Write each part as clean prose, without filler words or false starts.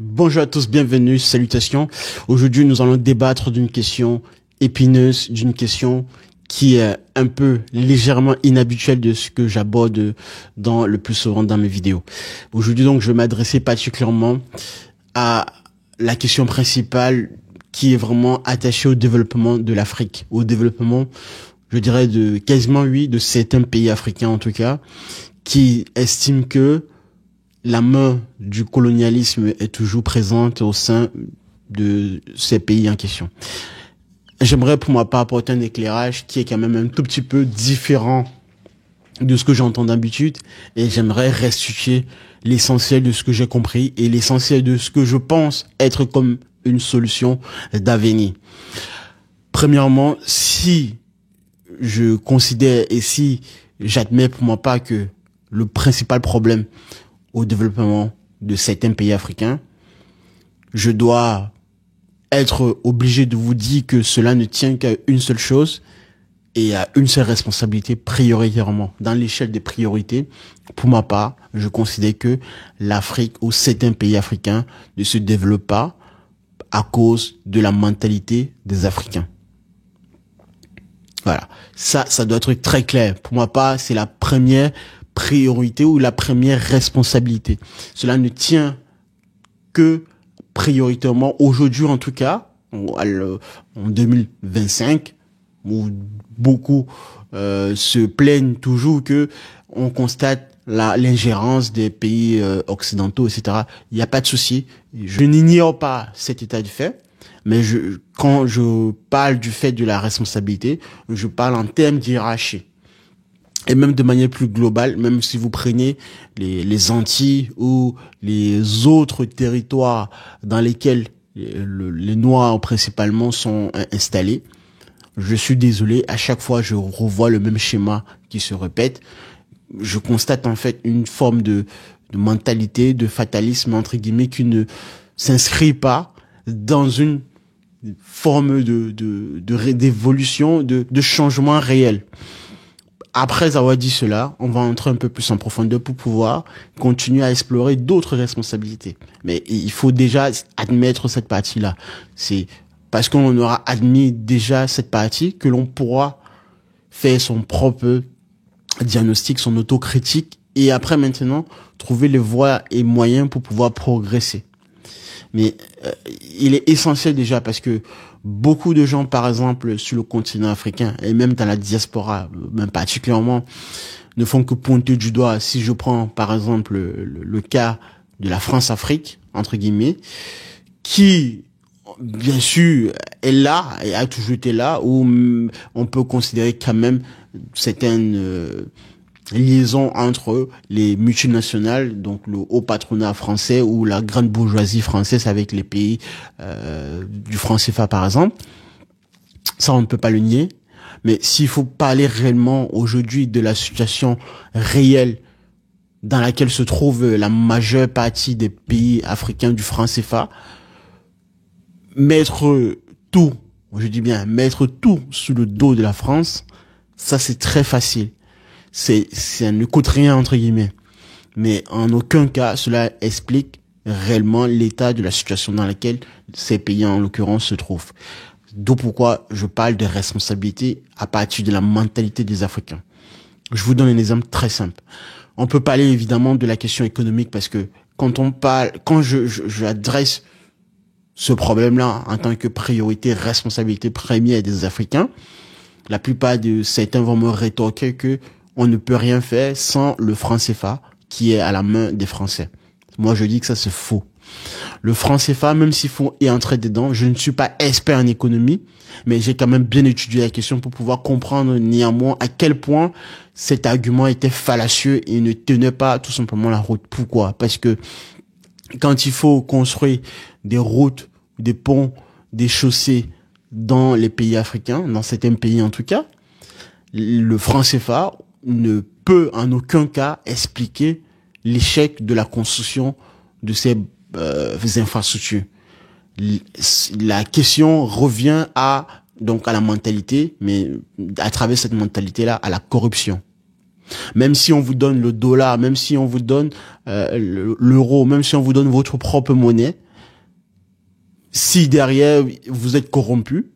Bonjour à tous, bienvenue, salutations. Aujourd'hui, nous allons débattre d'une question épineuse, d'une question qui est un peu légèrement inhabituelle de ce que j'aborde dans le plus souvent dans mes vidéos. Aujourd'hui, donc, je vais m'adresser particulièrement à la question principale qui est vraiment attachée au développement de l'Afrique, au développement, je dirais, de certains pays africains en tout cas, qui estiment que la main du colonialisme est toujours présente au sein de ces pays en question. J'aimerais pour ma part apporter un éclairage qui est quand même un tout petit peu différent de ce que j'entends d'habitude et j'aimerais restituer l'essentiel de ce que j'ai compris et l'essentiel de ce que je pense être comme une solution d'avenir. Premièrement, si je considère et si j'admets pour ma part que le principal problème au développement de certains pays africains, je dois être obligé de vous dire que cela ne tient qu'à une seule chose et à une seule responsabilité prioritairement. Dans l'échelle des priorités, pour ma part, je considère que l'Afrique ou certains pays africains ne se développent pas à cause de la mentalité des Africains. Voilà. Ça doit être très clair. Pour ma part, c'est la première priorité ou la première responsabilité. Cela ne tient que prioritairement aujourd'hui en tout cas, en 2025, où beaucoup se plaignent toujours que on constate l'ingérence des pays occidentaux, etc. Il n'y a pas de souci. Je n'ignore pas cet état de fait, mais quand je parle du fait de la responsabilité, je parle en termes d'hiérarchie. Et même de manière plus globale, même si vous prenez les Antilles ou les autres territoires dans lesquels les Noirs principalement sont installés, je suis désolé, à chaque fois je revois le même schéma qui se répète. Je constate en fait une forme de mentalité, de fatalisme entre guillemets qui ne s'inscrit pas dans une forme d'évolution, de changement réel. Après avoir dit cela, on va entrer un peu plus en profondeur pour pouvoir continuer à explorer d'autres responsabilités. Mais il faut déjà admettre cette partie-là. C'est parce qu'on aura admis déjà cette partie que l'on pourra faire son propre diagnostic, son autocritique et après maintenant trouver les voies et moyens pour pouvoir progresser. Mais il est essentiel déjà parce que beaucoup de gens, par exemple, sur le continent africain et même dans la diaspora, même particulièrement, ne font que pointer du doigt. Si je prends, par exemple, le cas de la France-Afrique, entre guillemets, qui, bien sûr, est là et a toujours été là, où on peut considérer quand même certaines liaison entre les multinationales, donc le haut patronat français ou la grande bourgeoisie française avec les pays du franc CFA par exemple. Ça, on ne peut pas le nier. Mais s'il faut parler réellement aujourd'hui de la situation réelle dans laquelle se trouve la majeure partie des pays africains du franc CFA, mettre tout, je dis bien mettre tout sous le dos de la France, ça c'est très facile. Ça ne coûte rien entre guillemets, mais en aucun cas cela explique réellement l'état de la situation dans laquelle ces pays en l'occurrence se trouvent. D'où pourquoi je parle de responsabilité à partir de la mentalité des Africains. Je vous donne un exemple très simple. On peut parler évidemment de la question économique parce que quand j'adresse ce problème-là en tant que priorité, responsabilité première des Africains, la plupart de certains vont me rétorquer que on ne peut rien faire sans le franc CFA qui est à la main des Français. Moi, je dis que ça, c'est faux. Le franc CFA, même s'il faut y entrer dedans, je ne suis pas expert en économie, mais j'ai quand même bien étudié la question pour pouvoir comprendre néanmoins à quel point cet argument était fallacieux et ne tenait pas tout simplement la route. Pourquoi? Parce que quand il faut construire des routes, des ponts, des chaussées dans les pays africains, dans certains pays en tout cas, le franc CFA ne peut en aucun cas expliquer l'échec de la construction de ces infrastructures. La question revient à la mentalité, mais à travers cette mentalité-là, à la corruption. Même si on vous donne le dollar, même si on vous donne l'euro, même si on vous donne votre propre monnaie, Si derrière vous êtes corrompu,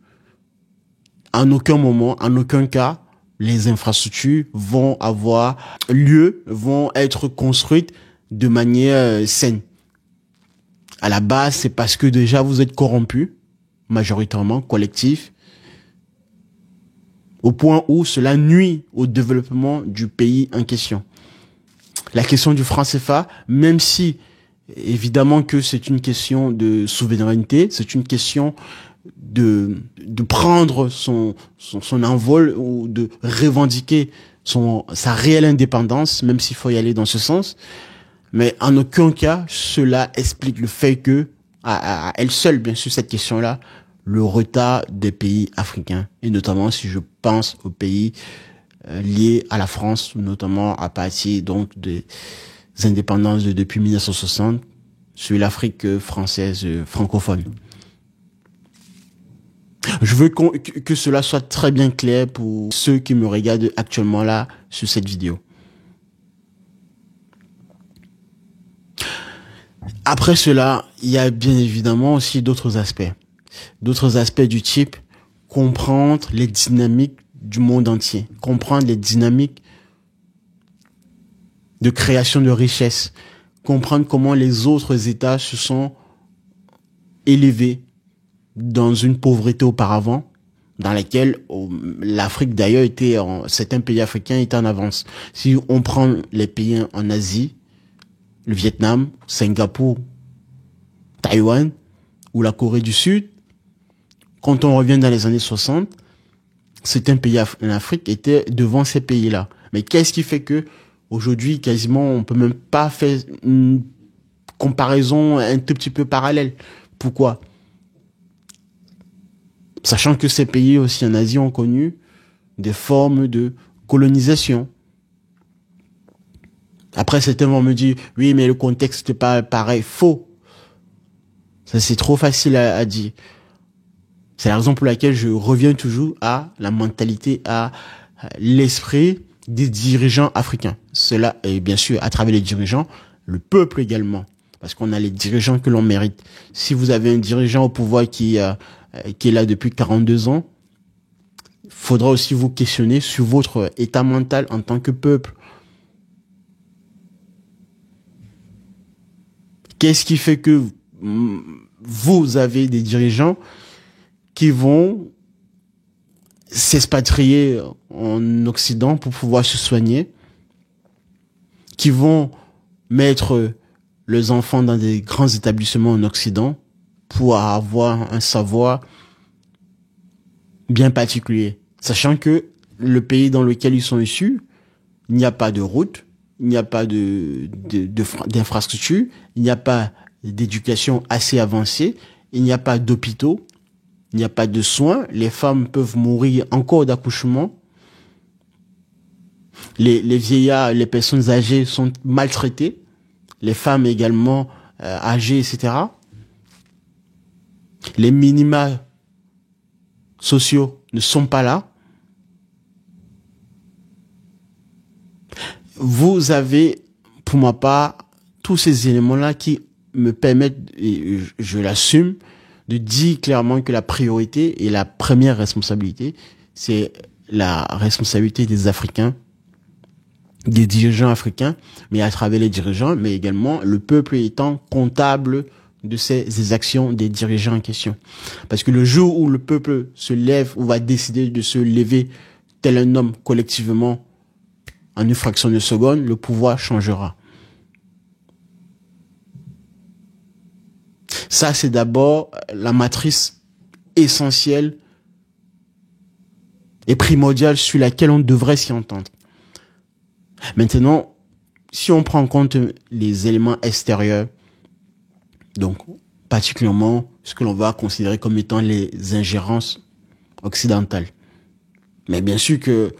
en aucun moment, en aucun cas, les infrastructures vont avoir lieu, vont être construites de manière saine. À la base, c'est parce que déjà vous êtes corrompu, majoritairement, collectif, au point où cela nuit au développement du pays en question. La question du franc CFA, même si évidemment que c'est une question de souveraineté, c'est une question de prendre son envol ou de revendiquer sa réelle indépendance, même s'il faut y aller dans ce sens. Mais en aucun cas, cela explique le fait que, à elle seule, bien sûr, cette question-là, le retard des pays africains, et notamment si je pense aux pays liés à la France, notamment à partir donc des indépendances depuis 1960, sur l'Afrique française francophone. Je veux que cela soit très bien clair pour ceux qui me regardent actuellement là sur cette vidéo. Après cela, il y a bien évidemment aussi d'autres aspects. D'autres aspects du type comprendre les dynamiques du monde entier, comprendre les dynamiques de création de richesses, comprendre comment les autres États se sont élevés dans une pauvreté auparavant, dans laquelle l'Afrique d'ailleurs certains pays africains étaient en avance. Si on prend les pays en Asie, le Vietnam, Singapour, Taïwan ou la Corée du Sud, quand on revient dans les années 60, certains pays en Afrique étaient devant ces pays-là. Mais qu'est-ce qui fait que aujourd'hui, quasiment, on peut même pas faire une comparaison un tout petit peu parallèle? Pourquoi? Sachant que ces pays aussi en Asie ont connu des formes de colonisation. Après, certains vont me dire, oui, mais le contexte n'est pas pareil. Faux. Ça, c'est trop facile à dire. C'est la raison pour laquelle je reviens toujours à la mentalité, à l'esprit des dirigeants africains. Cela est bien sûr à travers les dirigeants, le peuple également. Parce qu'on a les dirigeants que l'on mérite. Si vous avez un dirigeant au pouvoir qui est là depuis 42 ans, il faudra aussi vous questionner sur votre état mental en tant que peuple. Qu'est-ce qui fait que vous avez des dirigeants qui vont s'expatrier en Occident pour pouvoir se soigner, qui vont mettre les enfants dans des grands établissements en Occident pour avoir un savoir bien particulier, sachant que le pays dans lequel ils sont issus, il n'y a pas de route, il n'y a pas d'infrastructure, il n'y a pas d'éducation assez avancée, il n'y a pas d'hôpitaux, il n'y a pas de soins, les femmes peuvent mourir en cours d'accouchement, les vieillards, les personnes âgées sont maltraitées, les femmes également âgées, etc. Les minima sociaux ne sont pas là. Vous avez, pour ma part, tous ces éléments-là qui me permettent, et je l'assume, de dire clairement que la priorité et la première responsabilité, c'est la responsabilité des Africains, des dirigeants africains, mais à travers les dirigeants, mais également le peuple étant comptable de ces actions des dirigeants en question. Parce que le jour où le peuple se lève ou va décider de se lever tel un homme collectivement en une fraction de seconde, le pouvoir changera. Ça, c'est d'abord la matrice essentielle et primordiale sur laquelle on devrait s'y entendre. Maintenant, si on prend en compte les éléments extérieurs, donc particulièrement ce que l'on va considérer comme étant les ingérences occidentales. Mais bien sûr que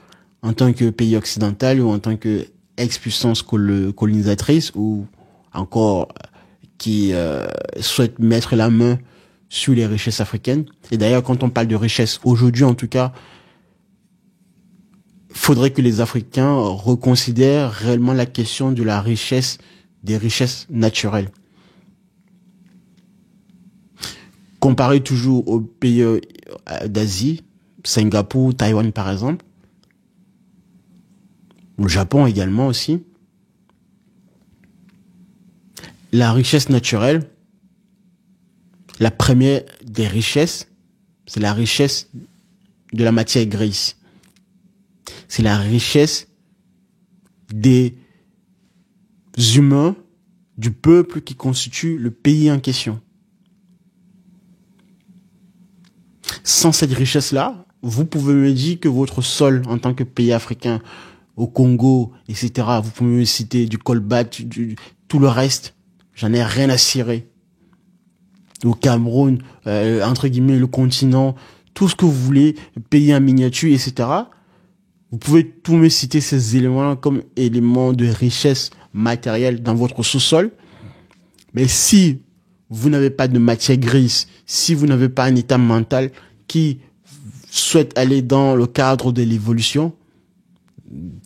en tant que pays occidental ou en tant que ex-puissance colonisatrice ou encore qui souhaite mettre la main sur les richesses africaines. Et d'ailleurs, quand on parle de richesses, aujourd'hui en tout cas, faudrait que les Africains reconsidèrent réellement la question de la richesse, des richesses naturelles. comparé toujours aux pays d'Asie, Singapour, Taïwan par exemple, le Japon également aussi, la richesse naturelle, la première des richesses, c'est la richesse de la matière grise. C'est la richesse des humains, du peuple qui constitue le pays en question. Sans cette richesse-là, vous pouvez me dire que votre sol en tant que pays africain, au Congo, etc., vous pouvez me citer du colbat, tout le reste, j'en ai rien à cirer. Au Cameroun, entre guillemets, le continent, tout ce que vous voulez, pays en miniature, etc., vous pouvez tout me citer ces éléments comme éléments de richesse matérielle dans votre sous-sol. Mais si vous n'avez pas de matière grise, si vous n'avez pas un état mental qui souhaite aller dans le cadre de l'évolution,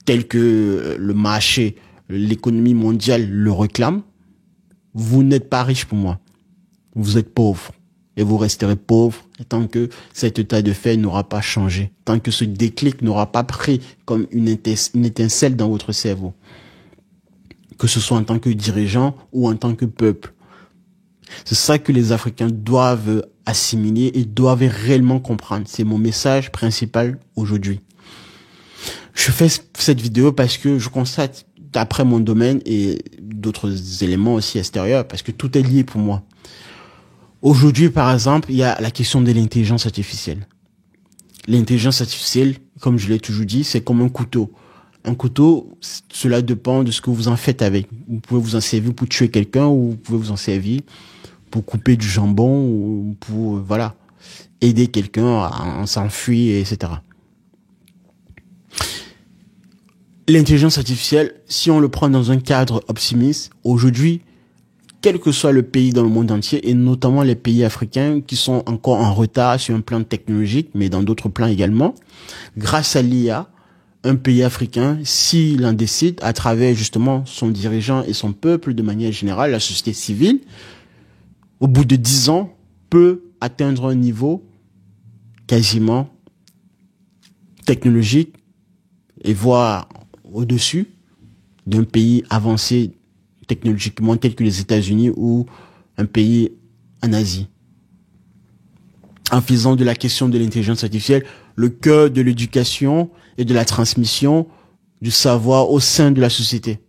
tel que le marché, l'économie mondiale le réclame, vous n'êtes pas riche pour moi. Vous êtes pauvre. Et vous resterez pauvre tant que cet état de fait n'aura pas changé, tant que ce déclic n'aura pas pris comme une étincelle dans votre cerveau, que ce soit en tant que dirigeant ou en tant que peuple. C'est ça que les Africains doivent assimiler et doivent réellement comprendre. C'est mon message principal aujourd'hui. Je fais cette vidéo parce que je constate, d'après mon domaine et d'autres éléments aussi extérieurs, parce que tout est lié pour moi. Aujourd'hui, par exemple, il y a la question de l'intelligence artificielle. L'intelligence artificielle, comme je l'ai toujours dit, c'est comme un couteau. Un couteau, cela dépend de ce que vous en faites avec. Vous pouvez vous en servir pour tuer quelqu'un ou vous pouvez vous en servir pour couper du jambon ou pour, voilà, aider quelqu'un à s'enfuir, etc. L'intelligence artificielle, si on le prend dans un cadre optimiste, aujourd'hui, quel que soit le pays dans le monde entier, et notamment les pays africains qui sont encore en retard sur un plan technologique, mais dans d'autres plans également, grâce à l'IA, un pays africain, s'il en décide, à travers justement son dirigeant et son peuple de manière générale, la société civile, au bout de 10 ans, peut atteindre un niveau quasiment technologique et voire au-dessus d'un pays avancé technologiquement tel que les États-Unis ou un pays en Asie. En faisant de la question de l'intelligence artificielle le cœur de l'éducation et de la transmission du savoir au sein de la société.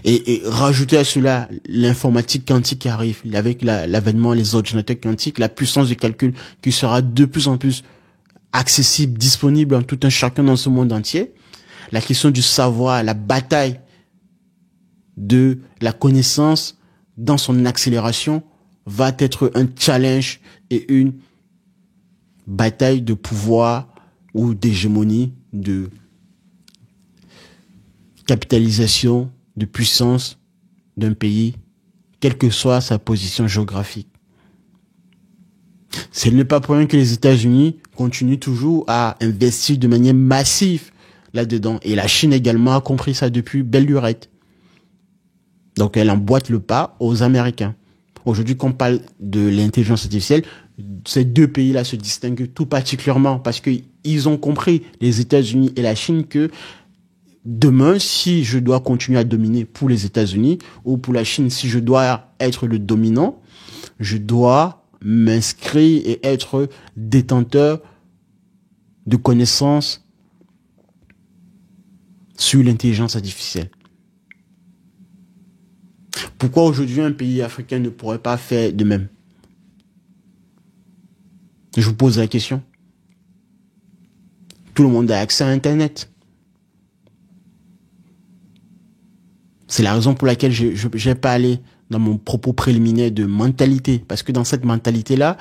Et rajouter à cela l'informatique quantique qui arrive, avec l'avènement des ordinateurs quantiques, la puissance de calcul qui sera de plus en plus accessible, disponible en tout un chacun dans ce monde entier. La question du savoir, la bataille de la connaissance dans son accélération va être un challenge et une bataille de pouvoir ou d'hégémonie, de capitalisation, de puissance d'un pays, quelle que soit sa position géographique. Ce n'est pas pour rien que les États-Unis continuent toujours à investir de manière massive là-dedans. Et la Chine également a compris ça depuis belle lurette. Donc elle emboîte le pas aux Américains. Aujourd'hui, quand on parle de l'intelligence artificielle, ces deux pays-là se distinguent tout particulièrement parce qu'ils ont compris, les États-Unis et la Chine, que demain, si je dois continuer à dominer pour les États-Unis ou pour la Chine, si je dois être le dominant, je dois m'inscrire et être détenteur de connaissances sur l'intelligence artificielle. Pourquoi aujourd'hui un pays africain ne pourrait pas faire de même? Je vous pose la question. Tout le monde a accès à Internet. C'est la raison pour laquelle je n'ai pas allé dans mon propos préliminaire de mentalité. Parce que dans cette mentalité-là,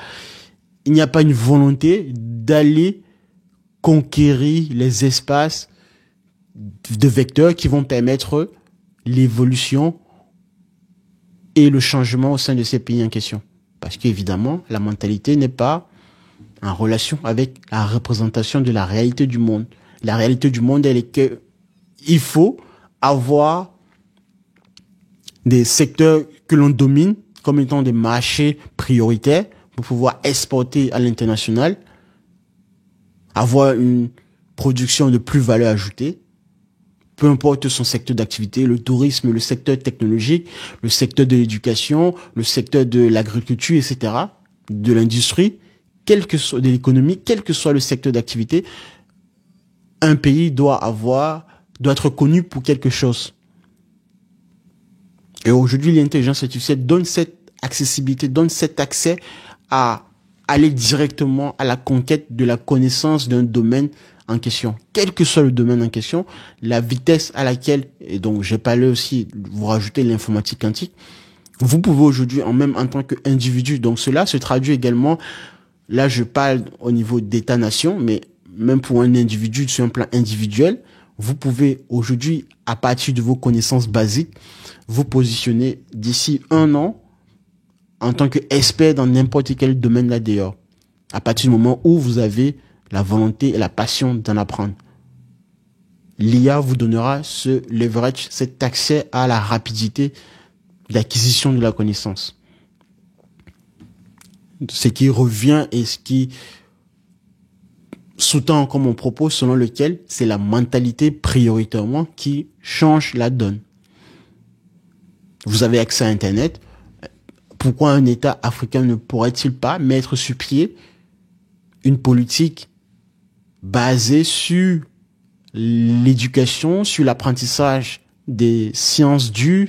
il n'y a pas une volonté d'aller conquérir les espaces de vecteurs qui vont permettre l'évolution et le changement au sein de ces pays en question. Parce qu'évidemment, la mentalité n'est pas en relation avec la représentation de la réalité du monde. La réalité du monde, elle est que il faut avoir des secteurs que l'on domine comme étant des marchés prioritaires pour pouvoir exporter à l'international, avoir une production de plus-valeur ajoutée, peu importe son secteur d'activité, le tourisme, le secteur technologique, le secteur de l'éducation, le secteur de l'agriculture, etc., de l'industrie, quel que soit de l'économie, quel que soit le secteur d'activité, un pays doit être connu pour quelque chose. Et aujourd'hui, l'intelligence artificielle donne cette accessibilité, donne cet accès à aller directement à la conquête de la connaissance d'un domaine en question. Quel que soit le domaine en question, la vitesse à laquelle, et donc j'ai parlé aussi, vous rajoutez l'informatique quantique, vous pouvez aujourd'hui, en tant qu'individu, donc cela se traduit également, là je parle au niveau d'État-nation, mais même pour un individu sur un plan individuel, vous pouvez aujourd'hui, à partir de vos connaissances basiques, vous positionner d'ici 1 an en tant qu'expert dans n'importe quel domaine là d'ailleurs, à partir du moment où vous avez la volonté et la passion d'en apprendre. L'IA vous donnera ce leverage, cet accès à la rapidité d'acquisition de la connaissance. Ce qui revient et ce qui sous-tend comme mon propos selon lequel c'est la mentalité prioritairement qui change la donne. Vous avez accès à Internet. Pourquoi un État africain ne pourrait-il pas mettre sur pied une politique basée sur l'éducation, sur l'apprentissage des sciences dures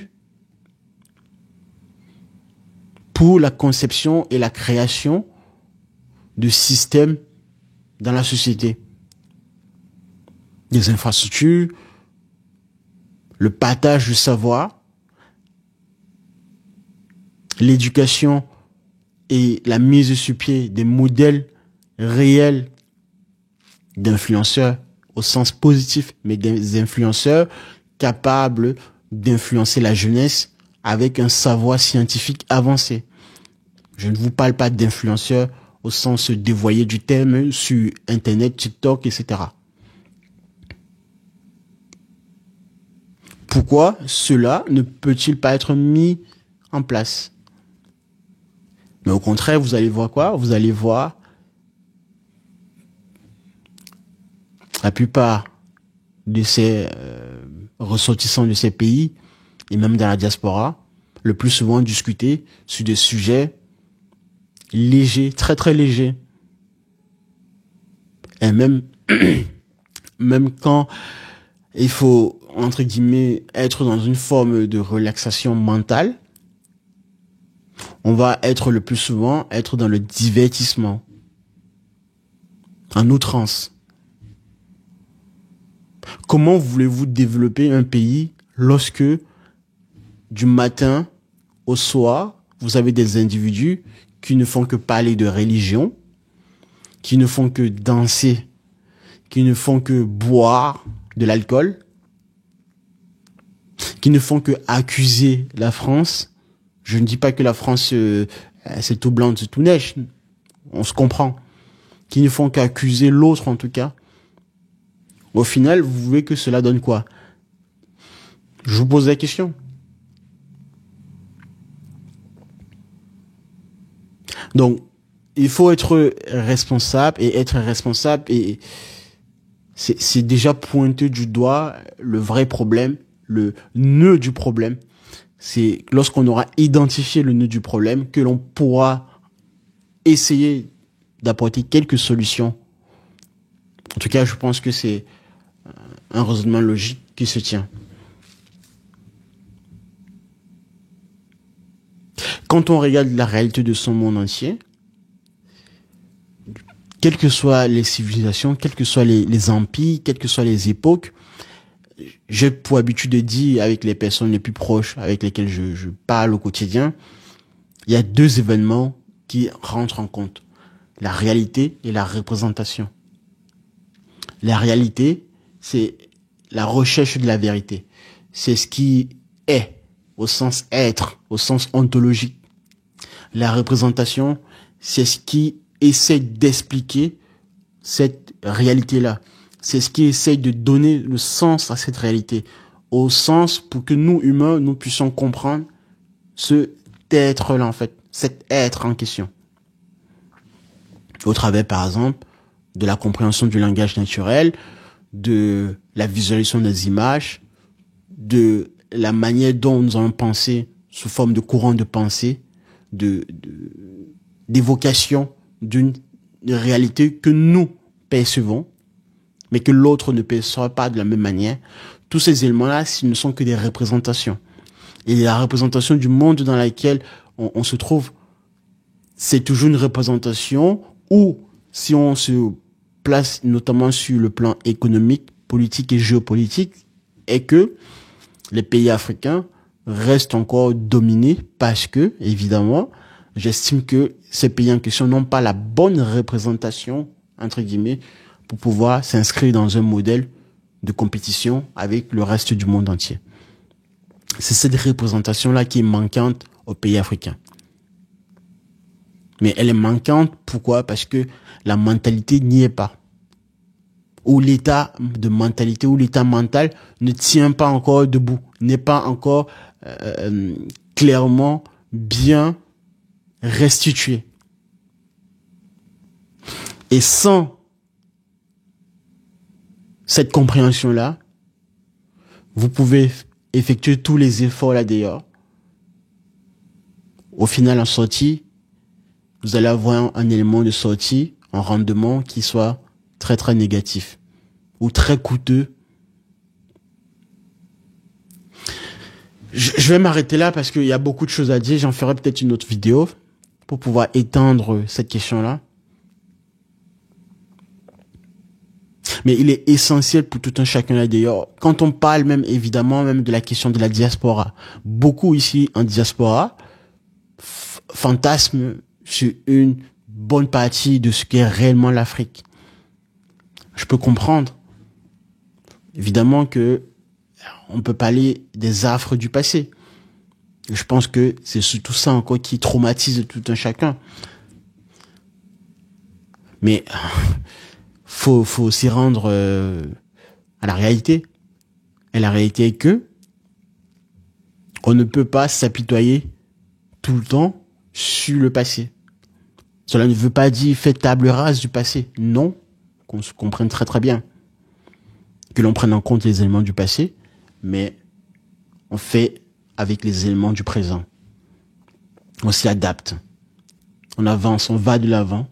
pour la conception et la création de systèmes dans la société, des infrastructures, le partage du savoir, l'éducation et la mise sur pied des modèles réels d'influenceurs au sens positif, mais des influenceurs capables d'influencer la jeunesse avec un savoir scientifique avancé. Je ne vous parle pas d'influenceurs au sens dévoyé du terme sur Internet, TikTok, etc. Pourquoi cela ne peut-il pas être mis en place? Mais au contraire, vous allez voir quoi? Vous allez voir la plupart de ces ressortissants de ces pays, et même dans la diaspora, le plus souvent discuter sur des sujets légers, très très légers. Et même, même quand il faut, entre guillemets, être dans une forme de relaxation mentale, on va être le plus souvent être dans le divertissement, en outrance. Comment voulez-vous développer un pays lorsque du matin au soir, vous avez des individus qui ne font que parler de religion, qui ne font que danser, qui ne font que boire de l'alcool, qui ne font que accuser la France? Je ne dis pas que la France, c'est tout blanc, c'est tout neige. On se comprend. Qui ne font qu'accuser l'autre, en tout cas. Au final, vous voulez que cela donne quoi? Je vous pose la question. Donc, il faut être responsable, et être responsable, et c'est déjà pointer du doigt le vrai problème, le nœud du problème. C'est lorsqu'on aura identifié le nœud du problème que l'on pourra essayer d'apporter quelques solutions. En tout cas, je pense que c'est un raisonnement logique qui se tient. Quand on regarde la réalité de son monde entier, quelles que soient les civilisations, quels que soient les empires, quelles que soient les époques, j'ai pour habitude de dire avec les personnes les plus proches avec lesquelles je parle au quotidien, il y a 2 événements qui rentrent en compte. La réalité et la représentation. La réalité, c'est la recherche de la vérité. C'est ce qui est, au sens être, au sens ontologique. La représentation, c'est ce qui essaie d'expliquer cette réalité-là. C'est ce qui essaie de donner le sens à cette réalité. Au sens pour que nous, humains, nous puissions comprendre ce être-là, en fait, cet être en question. Au travers, par exemple, de la compréhension du langage naturel, de la visualisation des images, de la manière dont nous allons penser sous forme de courant de pensée, d'évocation d'une réalité que nous percevons, mais que l'autre ne perçoit pas de la même manière. Tous ces éléments-là, ce ne sont que des représentations. Et la représentation du monde dans lequel on se trouve, c'est toujours une représentation où, si on se place notamment sur le plan économique, politique et géopolitique, est que les pays africains restent encore dominés parce que, évidemment, j'estime que ces pays en question n'ont pas la bonne représentation, entre guillemets, pour pouvoir s'inscrire dans un modèle de compétition avec le reste du monde entier. C'est cette représentation-là qui est manquante aux pays africains. Mais elle est manquante, pourquoi? Parce que la mentalité n'y est pas. Ou l'état de mentalité, ou l'état mental ne tient pas encore debout, n'est pas encore clairement bien restitué. Et sans cette compréhension-là, vous pouvez effectuer tous les efforts là d'ailleurs. Au final, en sortie, vous allez avoir un élément de sortie, un rendement qui soit très très négatif ou très coûteux. Je vais m'arrêter là parce qu'il y a beaucoup de choses à dire. J'en ferai peut-être une autre vidéo pour pouvoir étendre cette question-là. Mais il est essentiel pour tout un chacun là d'ailleurs. Quand on parle même évidemment même de la question de la diaspora, beaucoup ici en diaspora fantasment sur une bonne partie de ce qu'est réellement l'Afrique. Je peux comprendre. Évidemment que on peut parler des affres du passé. Je pense que c'est surtout ça encore qui traumatise tout un chacun. Mais faut s'y rendre à la réalité. Et la réalité est que on ne peut pas s'apitoyer tout le temps sur le passé. Cela ne veut pas dire faire table rase du passé. Non, qu'on se comprenne très très bien. Que l'on prenne en compte les éléments du passé, mais on fait avec les éléments du présent. On s'y adapte. On avance, on va de l'avant.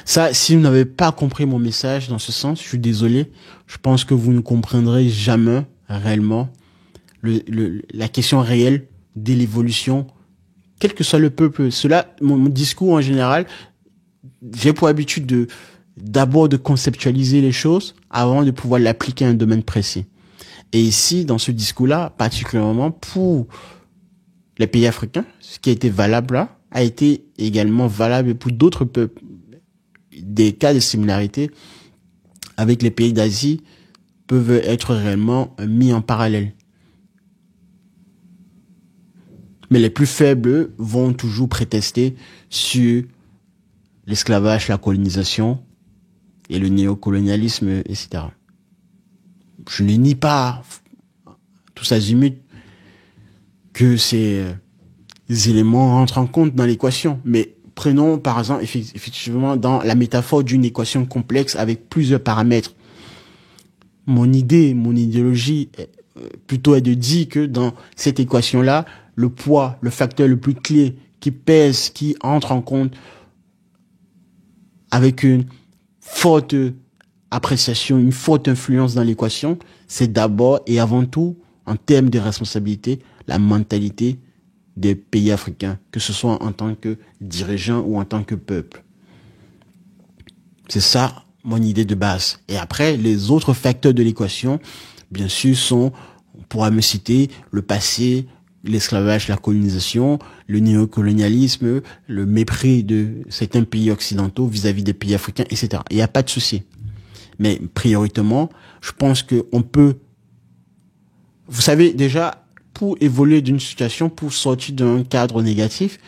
Ça, si vous n'avez pas compris mon message dans ce sens, je suis désolé. Je pense que vous ne comprendrez jamais réellement la question réelle de l'évolution, quel que soit le peuple. Cela, mon discours en général, j'ai pour habitude d'abord de conceptualiser les choses avant de pouvoir l'appliquer à un domaine précis. Et ici, dans ce discours-là, particulièrement pour les pays africains, ce qui a été valable là, a été également valable pour d'autres peuples. Des cas de similarité avec les pays d'Asie peuvent être réellement mis en parallèle. Mais les plus faibles vont toujours prétester sur l'esclavage, la colonisation et le néocolonialisme, etc. Je ne nie pas tous azimuts que ces éléments rentrent en compte dans l'équation. Mais prenons par exemple effectivement dans la métaphore d'une équation complexe avec plusieurs paramètres. Mon idéologie plutôt est de dire que dans cette équation-là, le poids, le facteur le plus clé qui pèse, qui entre en compte avec une forte appréciation, une forte influence dans l'équation, c'est d'abord et avant tout, en termes de responsabilité, la mentalité des pays africains, que ce soit en tant que dirigeant ou en tant que peuple. C'est ça mon idée de base. Et après, les autres facteurs de l'équation, bien sûr, sont, on pourra me citer, le passé, l'esclavage, la colonisation, le néocolonialisme, le mépris de certains pays occidentaux vis-à-vis des pays africains, etc. Il n'y a pas de souci. Mais prioritairement, je pense que on peut, vous savez, déjà, pour évoluer d'une situation, pour sortir d'un cadre négatif,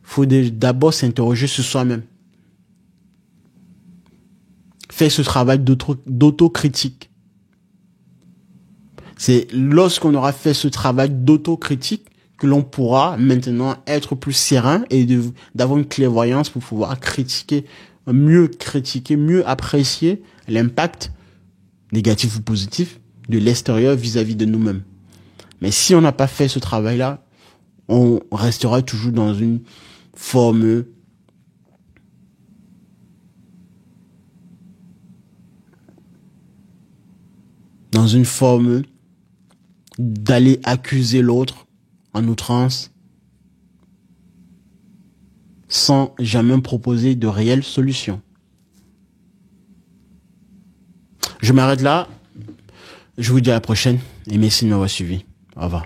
il faut d'abord s'interroger sur soi-même. Faire ce travail d'autocritique. C'est lorsqu'on aura fait ce travail d'autocritique que l'on pourra maintenant être plus serein et d'avoir une clairvoyance pour pouvoir critiquer, mieux apprécier l'impact négatif ou positif de l'extérieur vis-à-vis de nous-mêmes. Mais si on n'a pas fait ce travail-là, on restera toujours dans une forme d'aller accuser l'autre en outrance sans jamais proposer de réelles solutions. Je m'arrête là. Je vous dis à la prochaine et merci de m'avoir suivi. Au revoir.